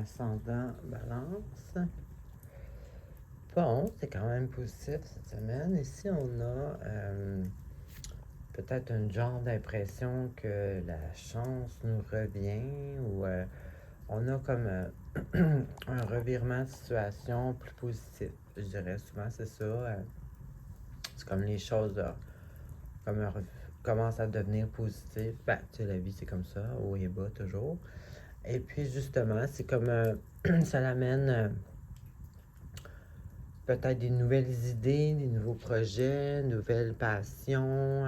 ascendant balance. Bon, c'est quand même positif cette semaine. Ici, on a peut-être un genre d'impression que la chance nous revient ou on a comme un revirement de situation plus positif. Je dirais souvent, c'est ça. C'est comme les choses comme commencent à devenir positives. Ben, tu sais, la vie, c'est comme ça, haut et bas toujours. Et puis, justement, c'est comme ça l'amène peut-être des nouvelles idées, des nouveaux projets, nouvelles passions.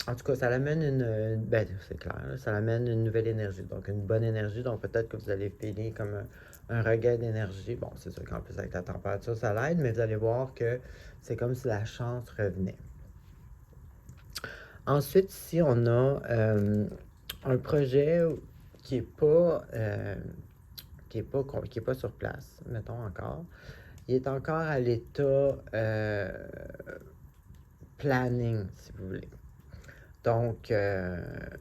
En tout cas, ça l'amène ben, c'est clair, là, ça l'amène une nouvelle énergie, donc une bonne énergie. Donc, peut-être que vous allez filer comme un regain d'énergie. Bon, c'est sûr qu'en plus, avec la température, ça l'aide, mais vous allez voir que c'est comme si la chance revenait. Ensuite, ici, on a un projet qui n'est pas, qui est pas sur place, mettons encore. Il est encore à l'état planning, si vous voulez. Donc,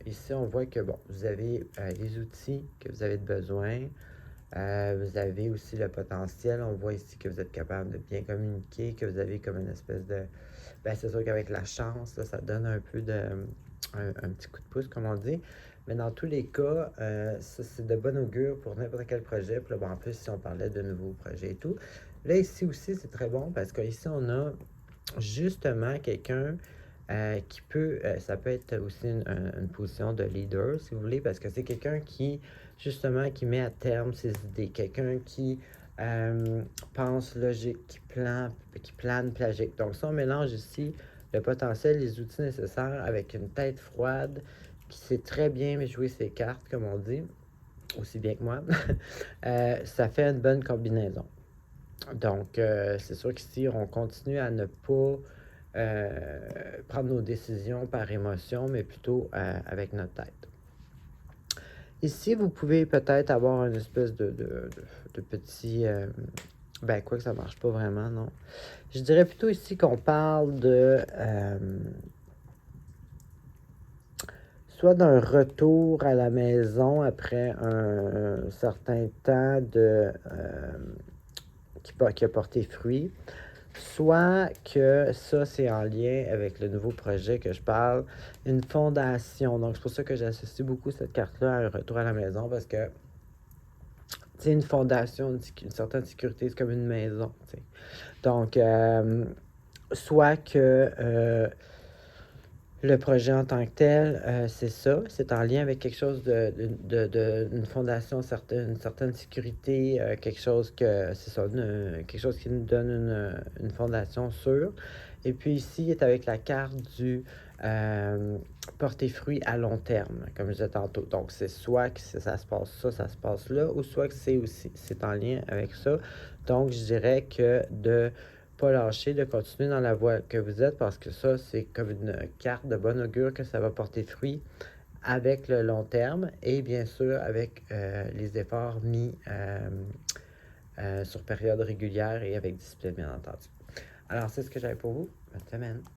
ici, on voit que, bon, vous avez les outils que vous avez besoin. Vous avez aussi le potentiel. On voit ici que vous êtes capable de bien communiquer, que vous avez comme une espèce de... Ben, c'est sûr qu'avec la chance, là, ça donne un peu de... un petit coup de pouce, comme on dit. Mais dans tous les cas, ça, c'est de bon augure pour n'importe quel projet. Puis là, bon, en plus, si on parlait de nouveaux projets et tout. Là, ici aussi, c'est très bon parce qu'ici, on a justement quelqu'un qui peut, ça peut être aussi une position de leader, si vous voulez, parce que c'est quelqu'un qui, justement, qui met à terme ses idées, quelqu'un qui pense logique, qui plane plagique. Donc, ça, on mélange ici le potentiel, les outils nécessaires avec une tête froide qui sait très bien jouer ses cartes, comme on dit, aussi bien que moi. Ça fait une bonne combinaison. Donc, c'est sûr qu'ici, on continue à ne pas prendre nos décisions par émotion, mais plutôt avec notre tête. Ici, vous pouvez peut-être avoir une espèce de petit... ben, quoi que ça marche pas vraiment, non. Je dirais plutôt ici qu'on parle de... soit d'un retour à la maison après un certain temps qui a porté fruit, soit que ça, c'est en lien avec le nouveau projet que je parle, une fondation. Donc, c'est pour ça que j'associe beaucoup cette carte-là à un retour à la maison, parce que, c'est une fondation, une certaine sécurité, c'est comme une maison, t'sais. Donc, soit que le projet en tant que tel, c'est ça, c'est en lien avec quelque chose une fondation, une certaine sécurité, quelque chose que, c'est ça, quelque chose qui nous donne une fondation sûre. Et puis ici, il est avec la carte du porter fruit à long terme, comme je disais tantôt. Donc, c'est soit que ça se passe ça se passe là, ou soit que c'est en lien avec ça. Donc, je dirais que de pas lâcher, de continuer dans la voie que vous êtes, parce que ça, c'est comme une carte de bon augure que ça va porter fruit avec le long terme et bien sûr avec les efforts mis sur période régulière et avec discipline, bien entendu. Alors, c'est ce que j'avais pour vous. Bonne semaine.